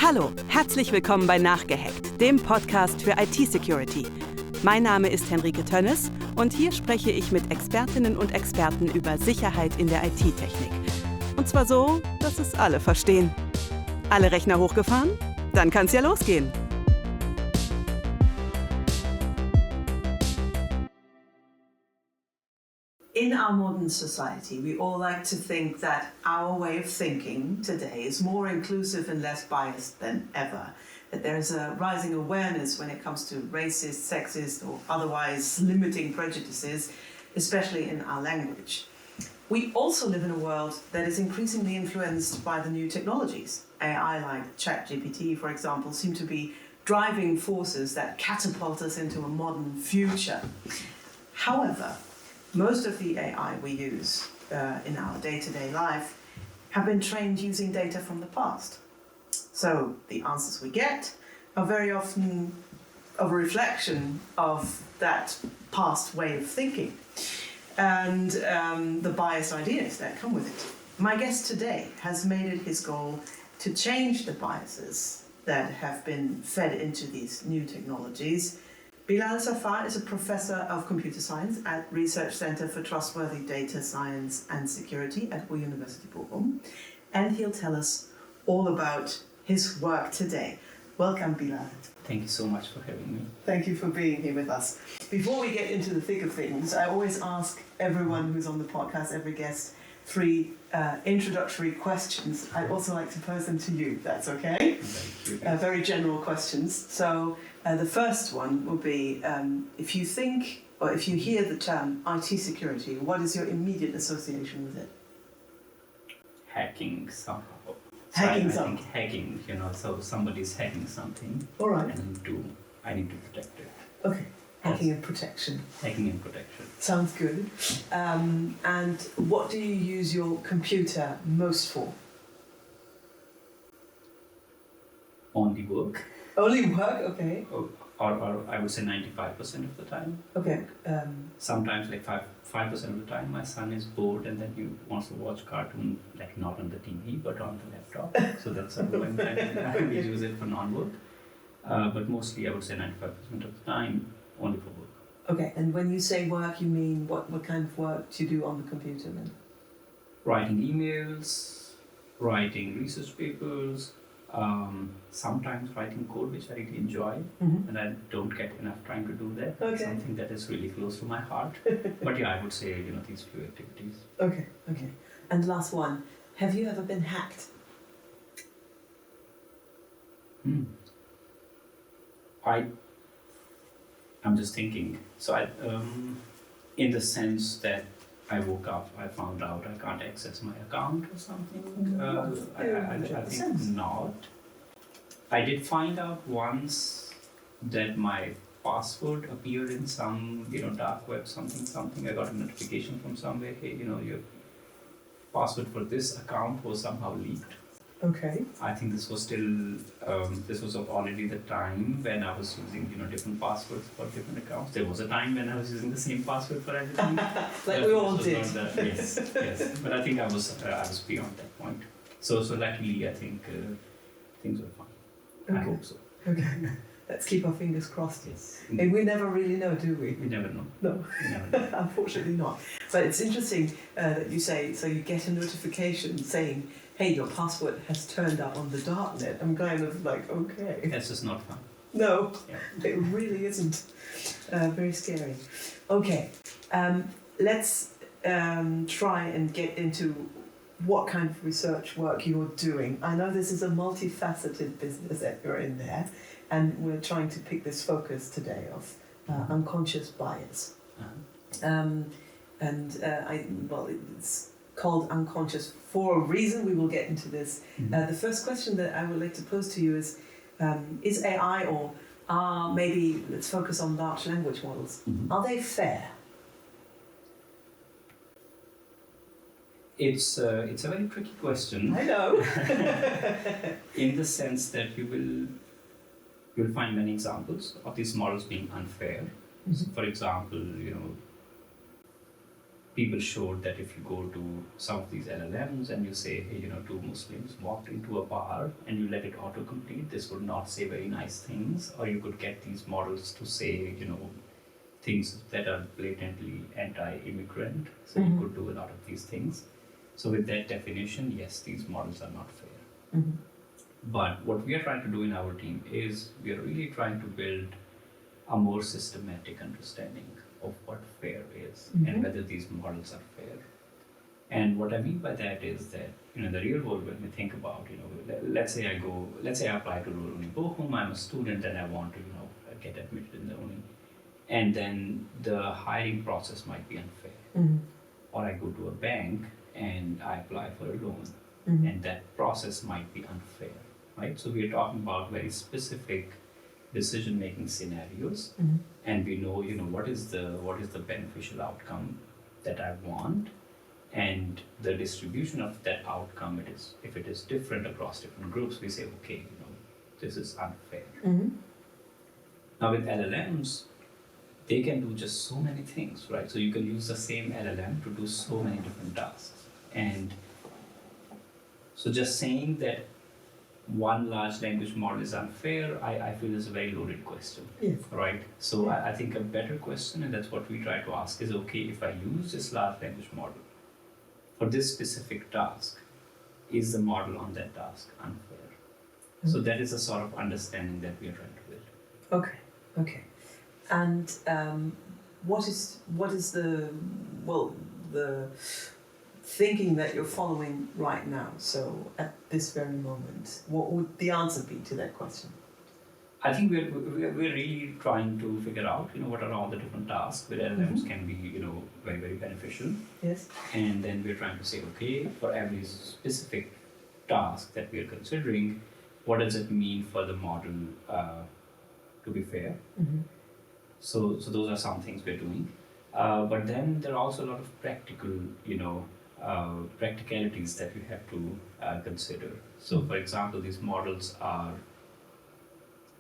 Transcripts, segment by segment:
Hallo, herzlich willkommen bei Nachgehackt, dem Podcast für IT-Security. Mein Name ist Henrike Tönnes und hier spreche ich mit Expertinnen und Experten über Sicherheit in der IT-Technik. Und zwar so, dass es alle verstehen. Alle Rechner hochgefahren? Dann kann's ja losgehen. In our modern society, we all like to think that our way of thinking today is more inclusive and less biased than ever. That there's a rising awareness when it comes to racist, sexist, or otherwise limiting prejudices, especially in our language. We also live in a world that is increasingly influenced by the new technologies. AI like ChatGPT, for example, seem to be driving forces that catapult us into a modern future. However, most of the AI we use in our day-to-day life have been trained using data from the past. So the answers we get are very often a reflection of that past way of thinking and the biased ideas that come with it. My guest today has made it his goal to change the biases that have been fed into these new technologies. Bilal Zafar is a professor of computer science at Research Center for Trustworthy Data Science and Security at Ruhr University Bochum, and he'll tell us all about his work today. Welcome, Bilal. Thank you so much for having me. Thank you for being here with us. Before we get into the thick of things, I always ask everyone who's on the podcast, every guest, three introductory questions. I'd also like to pose them to you, if that's okay? Very general questions. So the first one will be, if you think, or if you hear the term IT security, what is your immediate association with it? Hacking somehow. Hacking I think hacking, so somebody's hacking something. All right. And I need to protect it. Okay. Hacking and protection. Hacking and protection. Sounds good. And what do you use your computer most for? Only work. Only work? Okay. Or I would say 95% of the time. Okay. Sometimes like 5% of the time my son is bored and then he wants to watch cartoon, like not on the TV but on the laptop. So that's when I use it for non-work. But mostly I would say 95% of the time only for work. Okay, and when you say work, you mean what kind of work do you do on the computer then? Writing emails, writing research papers, sometimes writing code which I really enjoy, and I don't get enough time to do that. Okay. Something that is really close to my heart. But yeah, I would say these few activities. Okay. And last one, have you ever been hacked? I'm just thinking. So in the sense that I woke up, I found out I can't access my account or something. I think not. I did find out once that my password appeared in some dark web something. I got a notification from somewhere. Hey, your password for this account was somehow leaked. Okay. I think this was still, this was already the time when I was using, different passwords for different accounts. There was a time when I was using the same password for everything. Like we all did. Yes. But I think I was beyond that point. So luckily, I think things were fine. Okay. I hope so. Okay. Let's keep our fingers crossed. Yes. And we never really know, do we? We never know. No, unfortunately not. But it's interesting that you say, so you get a notification saying, hey, your password has turned up on the darknet. I'm kind of like, okay. That's just not fun. No, Yeah. it really isn't. Very scary. Okay, let's try and get into what kind of research work you're doing. I know this is a multifaceted business that you're in there, and we're trying to pick this focus today of unconscious bias. It's called unconscious for a reason. We will get into this. The first question that I would like to pose to you is AI or maybe let's focus on large language models. Are they fair? It's a very tricky question. I know. In the sense that you'll find many examples of these models being unfair. So for example, people showed that if you go to some of these LLMs and you say, hey, two Muslims walked into a bar and you let it autocomplete, this would not say very nice things, or you could get these models to say, things that are blatantly anti-immigrant. So you could do a lot of these things. So with that definition, yes, these models are not fair. But what we are trying to do in our team is we are really trying to build a more systematic understanding of what fair is and whether these models are fair. And what I mean by that is that, in the real world, when we think about, let's say I apply to Ruhr University Bochum, I'm a student and I want to, get admitted in the uni. And then the hiring process might be unfair. Or I go to a bank and I apply for a loan, and that process might be unfair, right? So we are talking about very specific decision-making scenarios, and we know, what is the beneficial outcome that I want, and the distribution of that outcome. If it is different across different groups, we say, okay, this is unfair. Now with LLMs, they can do just so many things, right? So you can use the same LLM to do so many different tasks. And so just saying that one large language model is unfair, I feel is a very loaded question, right? So I think a better question, and that's what we try to ask, is okay, if I use this large language model for this specific task, is the model on that task unfair? So that is a sort of understanding that we are trying to build. Okay. And what is the thinking that you're following right now? So at this very moment, what would the answer be to that question? I think we're really trying to figure out, what are all the different tasks where LLMs can be, very, very beneficial. Yes. And then we're trying to say, okay, for every specific task that we are considering, what does it mean for the model to be fair? So those are some things we're doing. But then there are also a lot of practical, practicalities that we have to consider. So for example, these models are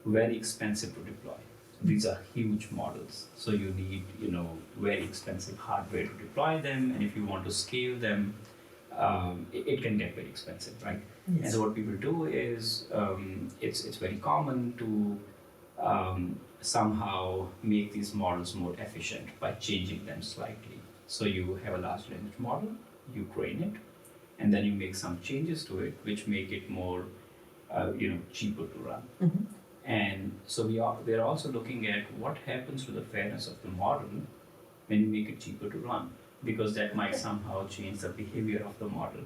very expensive to deploy. So these are huge models. So you need, very expensive hardware to deploy them. And if you want to scale them, it can get very expensive, right? Yes. And so what people do is, it's very common to somehow make these models more efficient by changing them slightly. So you have a large language model, you train it, and then you make some changes to it, which make it more, cheaper to run. And so we are also looking at what happens to the fairness of the model when you make it cheaper to run, because that might somehow change the behavior of the model.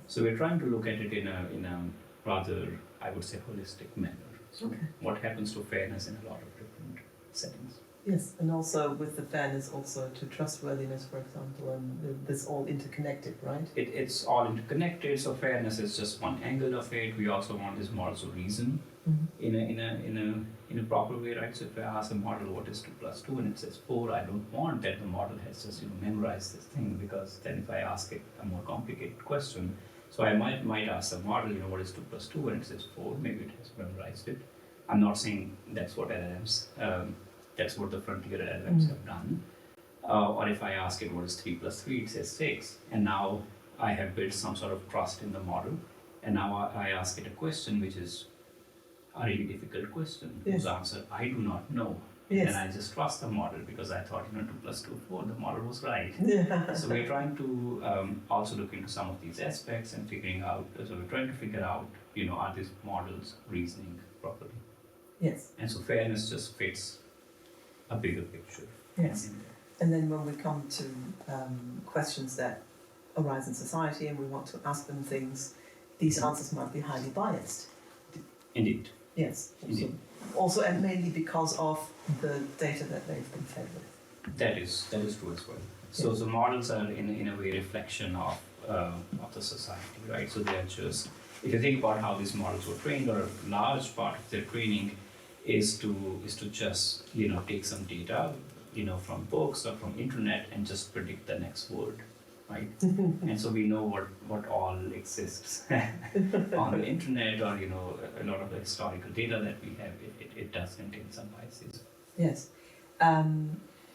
So we're trying to look at it in a rather, I would say, holistic manner. So what happens to fairness in a lot of different settings? Yes, and also with the fairness also to trustworthiness, for example, and this all interconnected, right? It's all interconnected, so fairness is just one angle of it. We also want these models to reason in a proper way, right? So if I ask a model what is 2 plus 2 and it says 4, I don't want that the model has just memorized this thing, because then if I ask it a more complicated question, so I might ask the model, what is 2 plus 2 and it says 4, maybe it has memorized it. I'm not saying that's what LLMs, that's what the frontier LLMs have done. Or if I ask it what is 3 plus 3, it says 6. And now I have built some sort of trust in the model. And now I ask it a question which is a really difficult question, whose answer I do not know. Yes. And I just trust the model because I thought, 2 plus 2 is 4, the model was right. So we're trying to also look into some of these aspects and figuring out, so we're trying to figure out, are these models reasoning properly? Yes. And so fairness just fits a bigger picture. Yes. And then when we come to questions that arise in society and we want to ask them things, these answers might be highly biased. Indeed. Yes. Indeed. Also, and mainly because of the data that they've been fed with. That is true as well. So the models are in a way reflection of the society, right? So they are just, if you think about how these models were trained, or a large part of their training is to just take some data from books or from internet and just predict the next word, right? And so we know what all exists on the internet, or a lot of the historical data that we have. It does contain some biases. Yes.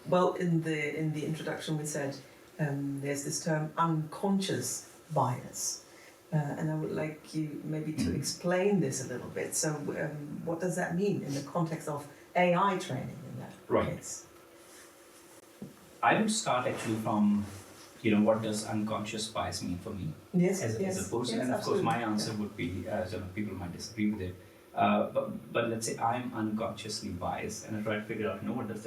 Well, in the introduction we said there's this term unconscious bias. And I would like you maybe to explain this a little bit. So what does that mean in the context of AI training in that case? I would start actually from, what does unconscious bias mean for me as a person? And of course, my answer would be, people might disagree with it, but let's say I'm unconsciously biased, and I try to figure out, what does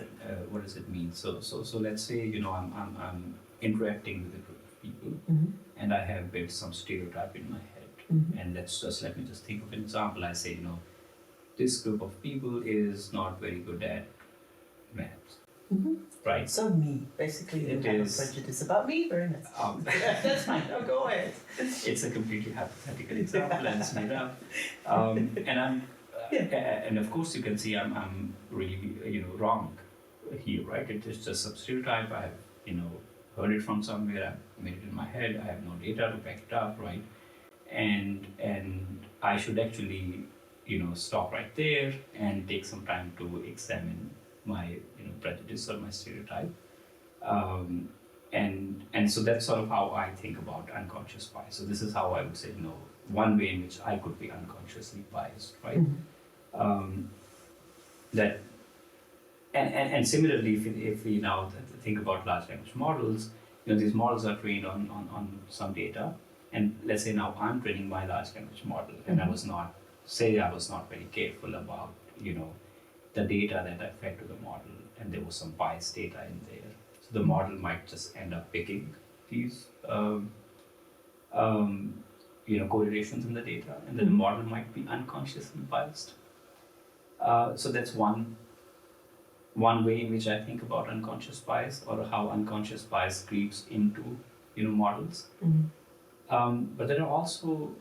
it mean? So let's say, I'm interacting with a group of people, and I have built some stereotype in my head, and let me just think of an example. I say, this group of people is not very good at maths. Right. So me, basically, you have a prejudice about me. Very nice. That's fine. No, go ahead. It's a completely hypothetical example, and it's made up. And I'm, and of course, you can see I'm really, wrong here, right? It is just some stereotype. I have, heard it from somewhere. I made it in my head. I have no data to back it up, right? And I should actually, stop right there and take some time to examine my prejudice or my stereotype, and so that's sort of how I think about unconscious bias. So this is how I would say, one way in which I could be unconsciously biased, right? That and similarly, if we now think about large language models, these models are trained on some data, and let's say now I'm training my large language model, and I was not very careful about the data that I fed to the model, and there was some biased data in there. So the model might just end up picking these, correlations in the data, and then the model might be unconsciously biased. So that's one way in which I think about unconscious bias, or how unconscious bias creeps into, models. But there are also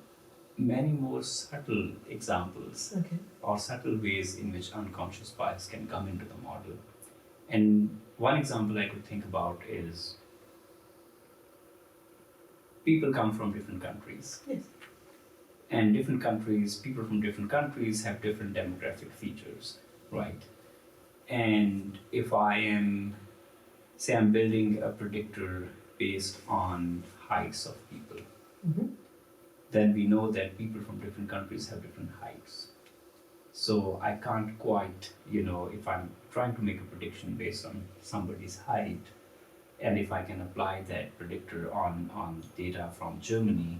many more subtle examples or subtle ways in which unconscious bias can come into the model. And one example I could think about is people come from different countries. Yes. And people from different countries have different demographic features, right? And if I'm building a predictor based on heights of people, then we know that people from different countries have different heights. So I can't quite, if I'm trying to make a prediction based on somebody's height, and if I can apply that predictor on data from Germany,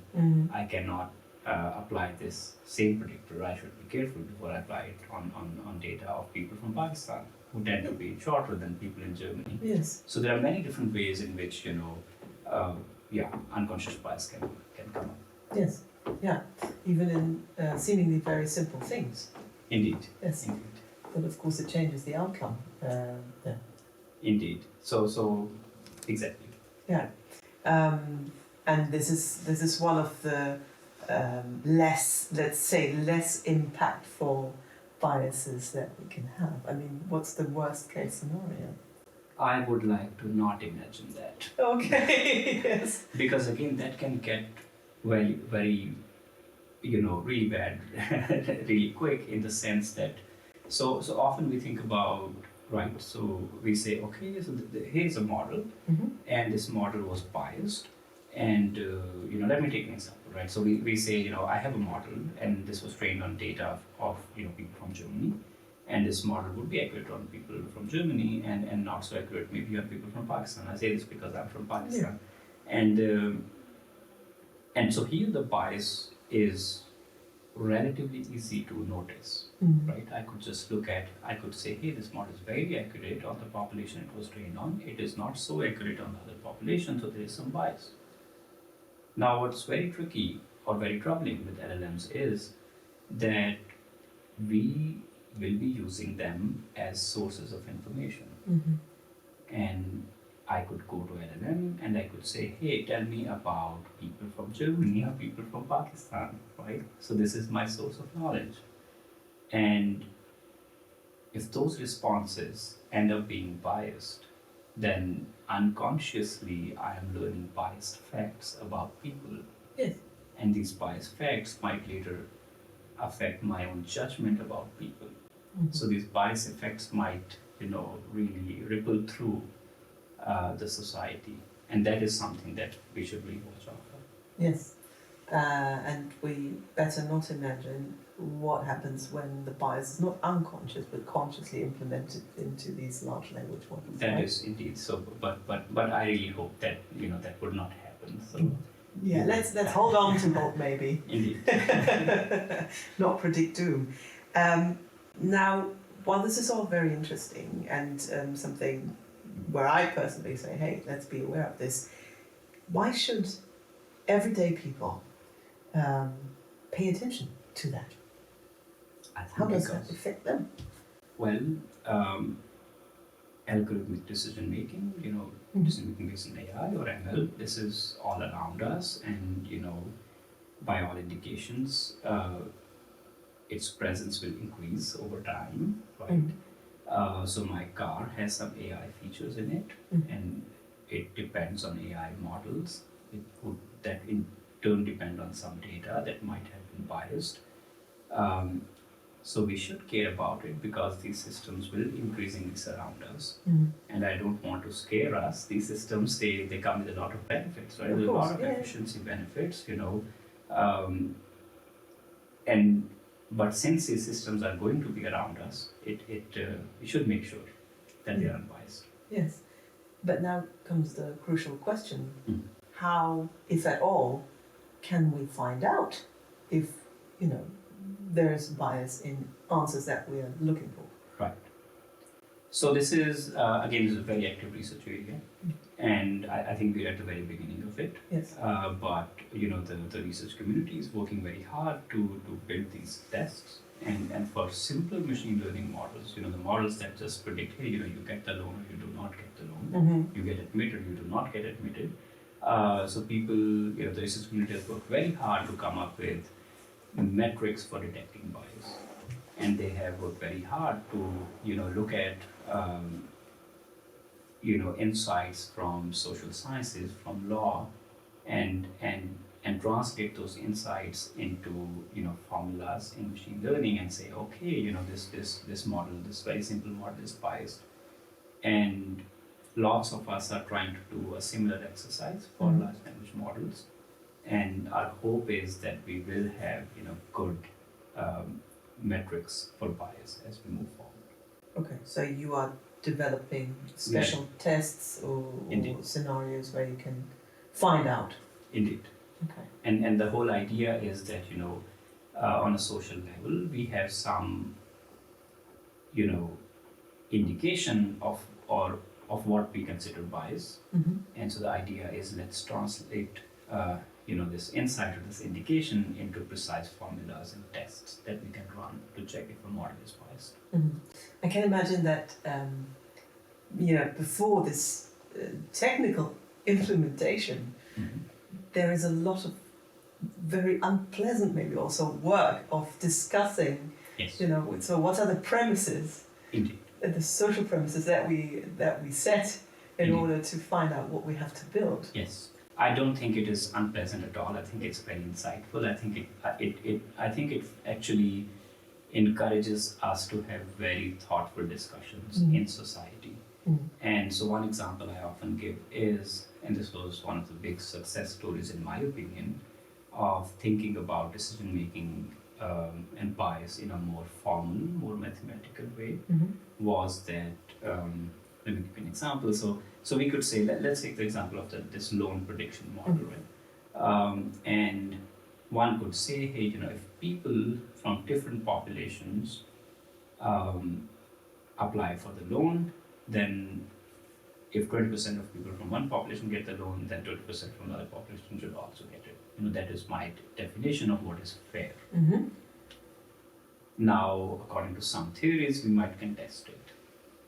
I cannot apply this same predictor. I should be careful before I apply it on data of people from Pakistan, who tend to be shorter than people in Germany. Yes. So there are many different ways in which, unconscious bias can come up. Yes, yeah, even in seemingly very simple things. Indeed. Yes. Indeed. But of course, it changes the outcome. Indeed. So exactly. Yeah, and this is one of the less impactful biases that we can have. I mean, what's the worst case scenario? I would like to not imagine that. Okay. Yes. Because again, that can get very, very, really bad, really quick, in the sense that, so often we think about, right, so we say, okay, so here's a model, and this model was biased, and, let me take an example, right, so we say, I have a model, and this was trained on data of, people from Germany, and this model would be accurate on people from Germany, and not so accurate maybe on people from Pakistan. I say this because I'm from Pakistan. Yeah. And so here the bias is relatively easy to notice, right? I could say, hey, this model is very accurate on the population it was trained on. It is not so accurate on the other population, so there is some bias. Now, what's very tricky or very troubling with LLMs is that we will be using them as sources of information. And I could go to LLM and I could say, hey, tell me about people from Germany or people from Pakistan, right? So this is my source of knowledge. And if those responses end up being biased, then unconsciously I am learning biased facts about people. Yes. And these biased facts might later affect my own judgment about people. So these bias effects might, really ripple through the society. And that is something that we should really watch out for. Yes. And we better not imagine what happens when the bias is not unconscious but consciously implemented into these large language models. That right? is indeed so, but I really hope that that would not happen. So Yeah, let's hold on to hope maybe. indeed. Not predict doom. Now, while this is all very interesting and something where I personally say, hey, let's be aware of this, why should everyday people pay attention to that? How does that affect them? Well, algorithmic decision making, decision making based on AI or ML, this is all around us, and by all indications, its presence will increase over time, right? So my car has some AI features in it, and it depends on AI models. That in turn depend on some data that might have been biased. So we should care about it because these systems will increasingly surround us. And I don't want to scare us. These systems, they come with a lot of benefits, right? There's a lot of efficiency benefits, but since these systems are going to be around us, we should make sure that they are unbiased. Yes. But now comes the crucial question. How, if at all, can we find out if, there's bias in answers that we are looking for? Right. So this is, again, this is a very active research area, and I think we're at the very beginning of it. Yes. But, the research community is working very hard to build these tests, and for simple machine learning models, the models that just predict, hey, you get the loan or you do not get the loan, you get admitted, you do not get admitted. So people, the research community has worked very hard to come up with metrics for detecting bias, and they have worked very hard to look at insights from social sciences, from law, and translate those insights into formulas in machine learning and say, okay, this model, this very simple model is biased, and lots of us are trying to do a similar exercise for large language models. And our hope is that we will have good metrics for bias as we move forward. Okay, so you are developing special tests or scenarios where you can find out. Indeed. Okay. And the whole idea is that on a social level we have some indication of what we consider bias, and so the idea is let's translate this insight or this indication into precise formulas and tests that we can run to check if a model is biased. I can imagine that before this technical implementation, there is a lot of very unpleasant, maybe also work of discussing. Yes. So what are the premises? Indeed. The social premises that we set in order to find out what we have to build. Yes. I don't think it is unpleasant at all. I think it's very insightful. I think it actually encourages us to have very thoughtful discussions in society. And so one example I often give is, and this was one of the big success stories in my opinion, of thinking about decision making and bias in a more formal, more mathematical way, was that, let me give you an example. So we could say, let's take the example of this loan prediction model, right? And one could say, hey, if people from different populations apply for the loan, then if 20% of people from one population get the loan, then 20% from another population should also get it. That is my definition of what is fair. Now, according to some theories, we might contest it.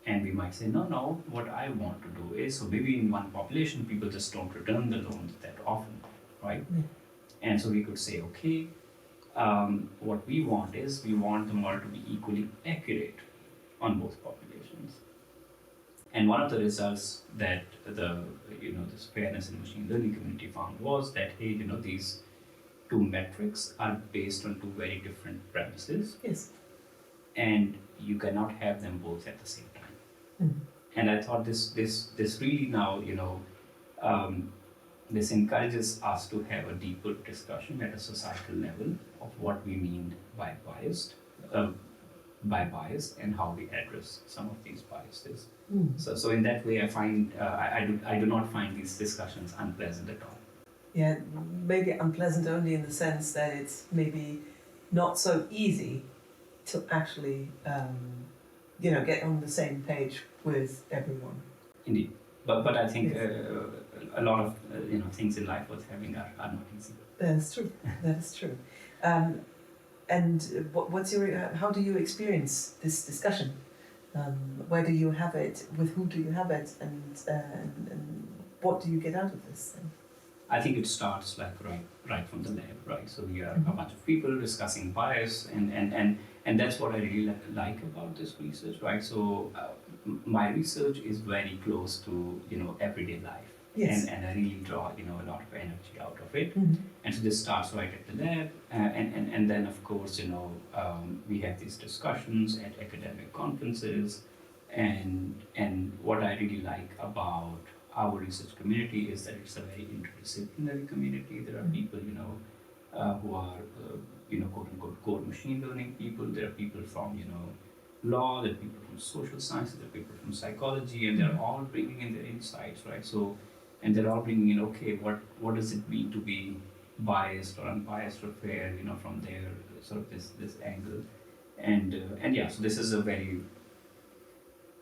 And we might say, no, what I want to do is, so maybe in one population, people just don't return the loans that often, right? And so we could say, okay, what we want is, we want the model to be equally accurate on both populations. And one of the results that this fairness in machine learning community found was that, hey, these two metrics are based on two very different premises. Yes. And you cannot have them both at the same time. And I thought this really now, this encourages us to have a deeper discussion at a societal level of what we mean by bias and how we address some of these biases. So in that way, I find I do not find these discussions unpleasant at all. Yeah, maybe unpleasant only in the sense that it's maybe not so easy to actually, get on the same page with everyone. Indeed, but I think a lot of things in life worth having are not easy. That is true. That is true. And how do you experience this discussion? Where do you have it? With who do you have it? And what do you get out of this thing? I think it starts like right from the lab, right? So we are a bunch of people discussing bias, and that's what I really like about this research, right? So my research is very close to everyday life, yes. and I really draw a lot of energy out of it. Mm-hmm. And so this starts right at the lab, and then of course we have these discussions at academic conferences, and what I really like about our research community is that it's a very interdisciplinary community. There are people who are quote unquote core machine learning people. There are people from law. There are people from social sciences. There are people from psychology, and they're all bringing in their insights, right? So, and they're all bringing in, okay, what does it mean to be biased or unbiased or fair, from their sort of this angle, and yeah, so this is a very,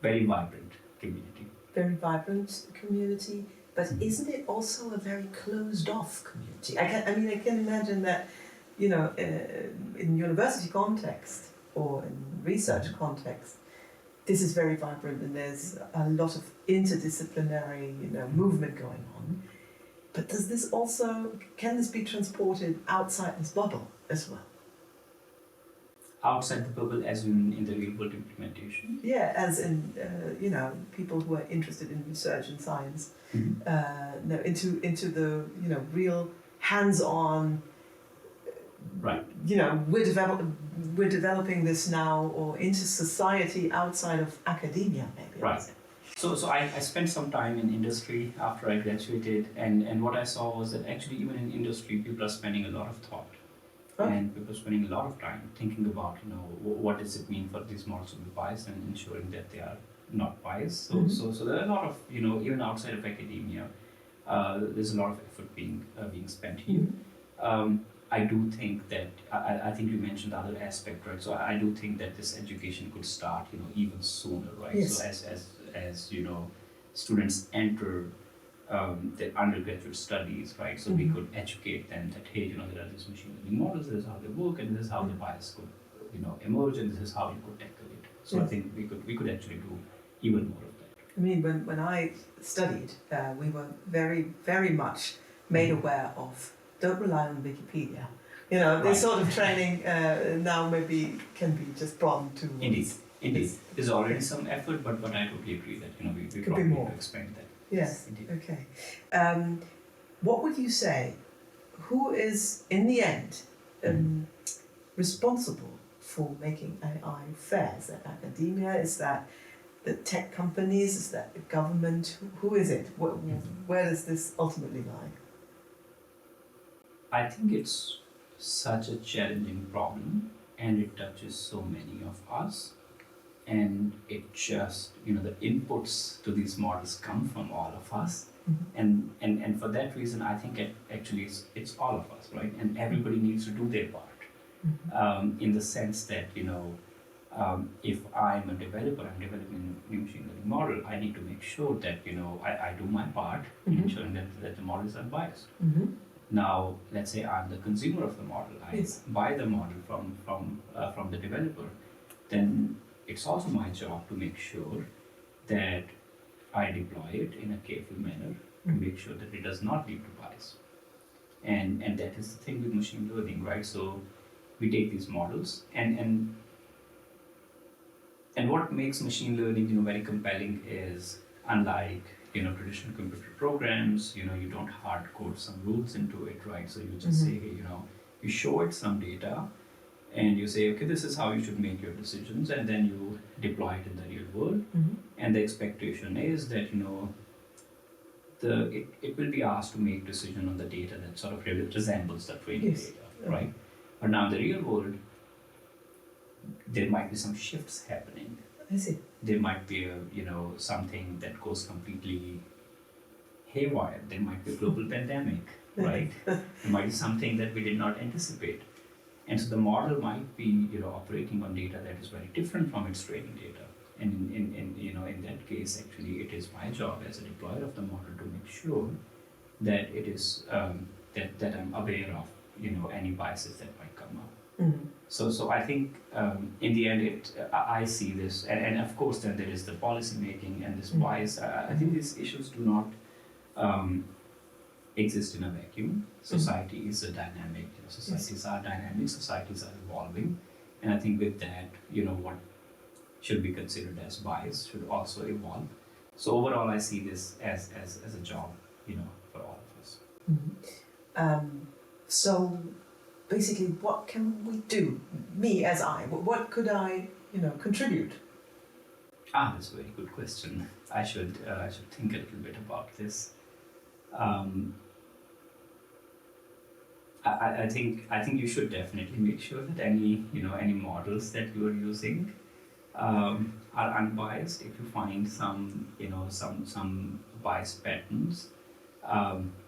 very vibrant community. Very vibrant community, but isn't it also a very closed-off community? I can imagine that, in university context or in research context, this is very vibrant and there's a lot of interdisciplinary, movement going on. But can this be transported outside this bubble as well? Outside the bubble, as in the real world implementation? Yeah, as in, people who are interested in research and science, into the, real hands-on, right. We're developing this now, or into society outside of academia, maybe. Right. So I spent some time in industry after I graduated, and what I saw was that actually even in industry, people are spending a lot of thought. And people are spending a lot of time thinking about, what does it mean for these models to be biased and ensuring that they are not biased. So there are a lot of, even outside of academia, there's a lot of effort being spent here. I do think that, I think you mentioned the other aspect, right? So I do think that this education could start, even sooner, right? Yes. So as students enter their undergraduate studies, right? So we could educate them that, hey, there are these machine learning models, this is how they work, and this is how the bias could, emerge, and this is how you could tackle it. So I think we could actually do even more of that. I mean, when I studied, we were very, very much made aware of don't rely on Wikipedia. This sort of training now maybe can be just broadened to. Indeed. There's already some effort, but I totally agree that we probably need to expand that. Yes. Indeed. Okay. What would you say? Who is in the end responsible for making AI fair? Is that academia? Is that the tech companies? Is that the government? Who is it? Where does this ultimately lie? I think it's such a challenging problem, and it touches so many of us. And it just, the inputs to these models come from all of us. And for that reason, I think it's all of us, right? And everybody needs to do their part. In the sense that, if I'm a developer, I'm developing a new machine learning model, I need to make sure that, I do my part in ensuring that the model is unbiased. Now, let's say I'm the consumer of the model. I buy the model from the developer. Then it's also my job to make sure that I deploy it in a careful manner to make sure that it does not lead to bias. And that is the thing with machine learning, right? So we take these models and what makes machine learning, very compelling is, unlike traditional computer programs, you don't hard code some rules into it, right? So you just say, hey, you show it some data, and you say, okay, this is how you should make your decisions, and then you deploy it in the real world. And the expectation is that, it will be asked to make decision on the data that sort of resembles the training Yes. data, right? But now in the real world, there might be some shifts happening. I see. There might be something that goes completely haywire. There might be a global pandemic, right? There might be something that we did not anticipate. And so the model might be, operating on data that is very different from its training data. And in that case, actually, it is my job as a deployer of the model to make sure that it is that I'm aware of, any biases that might come up. Mm-hmm. So I think in the end, I see this, and of course then there is the policy making and this bias. I think these issues do not exist in a vacuum. Society is a dynamic. Societies are dynamic. Societies are evolving, and I think with that, what should be considered as bias should also evolve. So overall, I see this as a job, for all of us. Mm-hmm. So basically, what can we do? Me as what could I, contribute? That's a very good question. I should think a little bit about this. I think you should definitely make sure that any models that you are using are unbiased. If you find some bias patterns,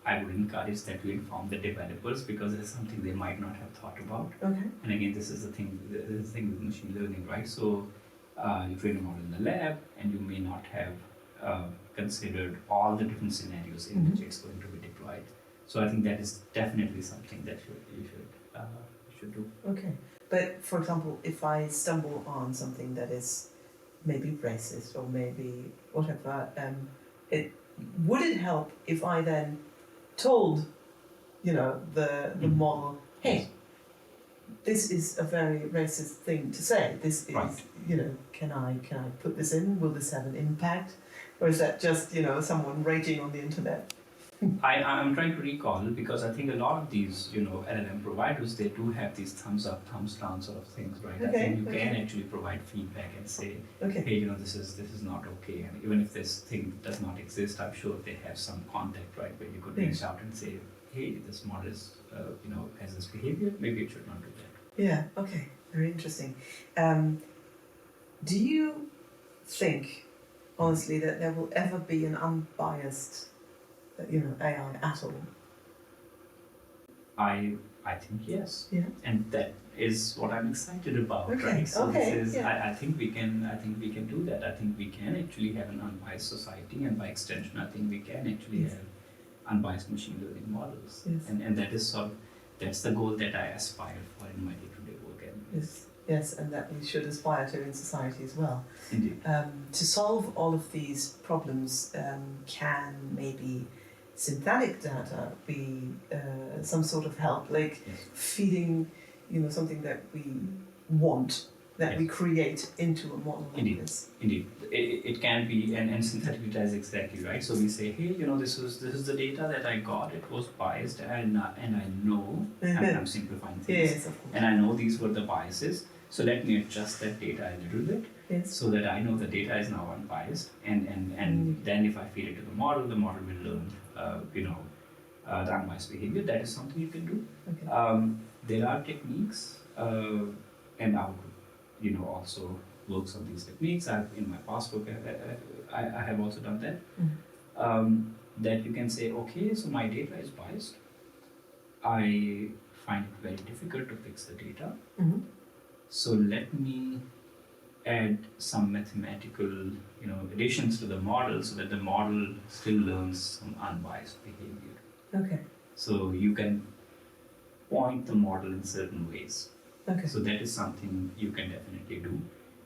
I would encourage that you inform the developers, because it's something they might not have thought about. Okay. And again, this is the thing with machine learning, right? So you train a model in the lab, and you may not have considered all the different scenarios in which it's going to be deployed. So I think that is definitely something that you should do. Okay. But for example, if I stumble on something that is maybe racist or maybe whatever, would it help if I then told, the model, hey, this is a very racist thing to say. This is, Right. Can I put this in? Will this have an impact? Or is that just, someone raging on the internet? I'm trying to recall, because I think a lot of these, LLM providers, they do have these thumbs up, thumbs down sort of things, right? I think you can actually provide feedback and say, hey, this is not okay. And even if this thing does not exist, I'm sure they have some contact, right, where you could reach out and say, hey, this model is, has this behavior, maybe it should not do that. Yeah, okay, very interesting. Do you think, honestly, that there will ever be an unbiased AI at all? I think yes. Yeah. And that is what I'm excited about, Okay. right? So Okay. I think we can do that. I think we can actually have an unbiased society, and by extension, I think we can actually have unbiased machine learning models. Yes. And that is that's the goal that I aspire for in my day-to-day work. Yes, and that we should aspire to in society as well. Indeed. To solve all of these problems, can maybe synthetic data be some sort of help, like feeding, something that we want, that we create into a model like this? Indeed, it can be, and synthetic data is exactly right. So we say, hey, this is the data that I got. It was biased, and I know, I'm simplifying things, Yes, of course. and I know these were the biases. So let me adjust that data a little bit, so that I know the data is now unbiased, and then if I feed it to the model will learn, the unbiased behavior. That is something you can do. Okay. There are techniques, and I would, also works on these techniques. In my past work, I have also done that. That you can say, okay, so my data is biased. I find it very difficult to fix the data. So let me add some mathematical, additions to the model, so that the model still learns some unbiased behavior. Okay. So you can point the model in certain ways. Okay. So that is something you can definitely do.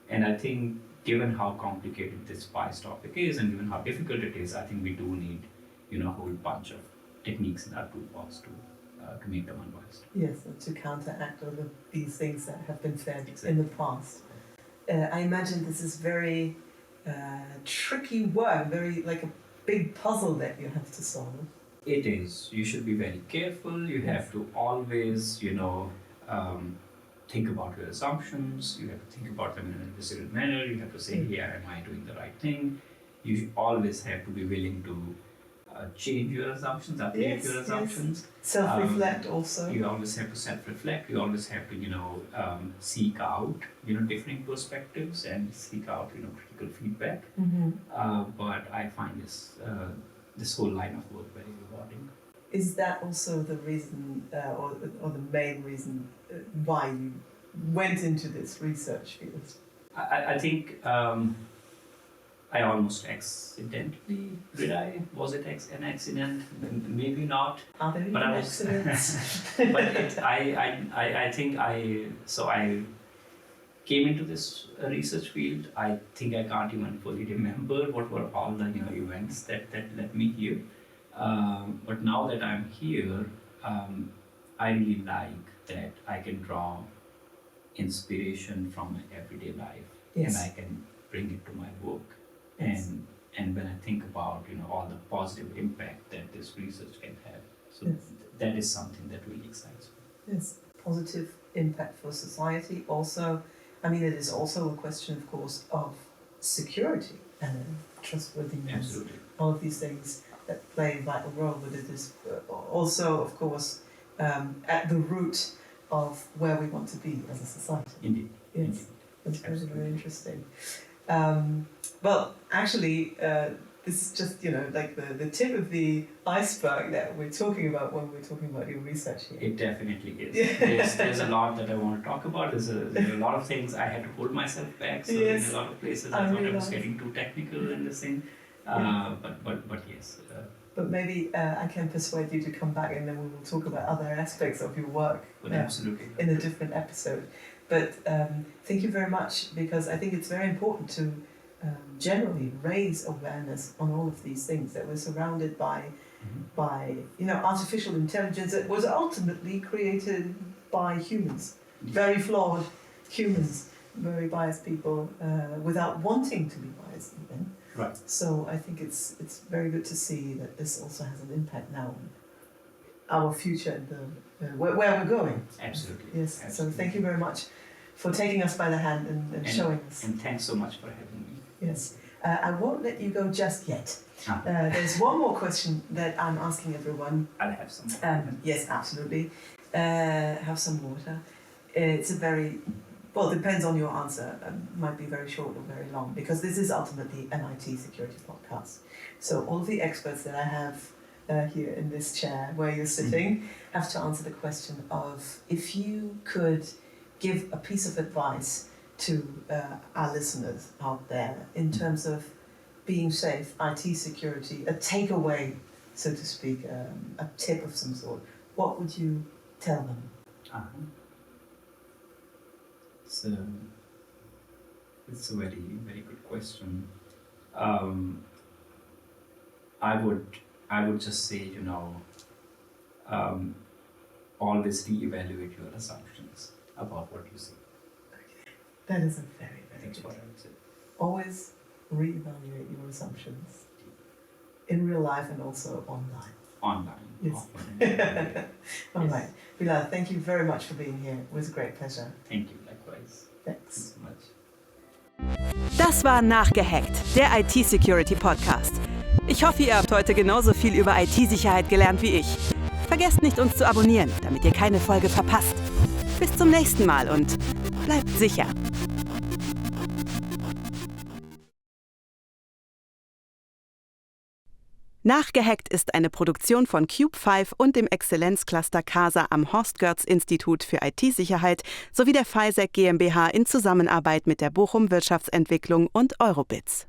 And I think, given how complicated this bias topic is, and given how difficult it is, I think we do need, a whole bunch of techniques in our toolbox to make them unbiased. Yes, and to counteract all of these things that have been fed Exactly. in the past. I imagine this is very tricky work, very like a big puzzle that you have to solve. It is. You should be very careful. You have to always, think about your assumptions. You have to think about them in a considered manner. You have to say, am I doing the right thing? You always have to be willing to change your assumptions, update your assumptions. Self-reflect also. You always have to self-reflect. You always have to, seek out, different perspectives and seek out, critical feedback. But I find this whole line of work very rewarding. Is that also the reason, or the main reason why you went into this research field? I think I almost accidentally, was it an accident? Maybe not. Are there but any accidents? But I think I came into this research field. I think I can't even fully remember what were all the events that led me here. But now that I'm here, I really like that I can draw inspiration from my everyday life, and I can bring it to my work. Yes. And when I think about all the positive impact that this research can have, so that is something that really excites me. Yes, positive impact for society. Also, I mean, it is also a question, of course, of security and trustworthiness. Absolutely. All of these things that play a vital role, but it is also, of course, at the root of where we want to be as a society. Indeed. Yes, Indeed. that's very, very interesting. Well, actually, this is just, like the tip of the iceberg that we're talking about when we're talking about your research here. It definitely is. There's a lot that I want to talk about. There's a lot of things I had to hold myself back. So in a lot of places I thought I was getting too technical in this thing. But yes. But maybe I can persuade you to come back, and then we will talk about other aspects of your work Absolutely. in a different episode. But thank you very much, because I think it's very important to generally raise awareness on all of these things, that we're surrounded by artificial intelligence that was ultimately created by humans, very flawed humans, very biased people, without wanting to be biased even. Right. So I think it's very good to see that this also has an impact now on our future and where we're going. Absolutely. Yes. Absolutely. So thank you very much for taking us by the hand and showing us. And thanks so much for having me. Yes. I won't let you go just yet. There's one more question that I'm asking everyone. I'll have some. Yes, absolutely. Have some water. It's a very, well, depends on your answer. Might be very short or very long, because this is ultimately an IT security podcast. So all of the experts that I have here in this chair where you're sitting have to answer the question of, if you could give a piece of advice to our listeners out there in terms of being safe, IT security, a takeaway, so to speak, a tip of some sort, what would you tell them? So it's a very, very good question. I would just say, always reevaluate your assumptions about what you see. That is a very, very That's good what tip. I would say. Always reevaluate your assumptions in real life and also online. Online. Yes. Offline. All Yes. right. Bilal, thank you very much for being here. It was a great pleasure. Thank you, likewise. Thanks. Thanks so much. Das war Nachgehackt, der IT-Security-Podcast. Ich hoffe, ihr habt heute genauso viel über IT-Sicherheit gelernt wie ich. Vergesst nicht, uns zu abonnieren, damit ihr keine Folge verpasst. Bis zum nächsten Mal und bleibt sicher. Nachgehackt ist eine Produktion von Cube5 und dem Exzellenzcluster CASA am Horst-Görz-Institut für IT-Sicherheit sowie der FISEC GmbH in Zusammenarbeit mit der Bochum Wirtschaftsentwicklung und Eurobits.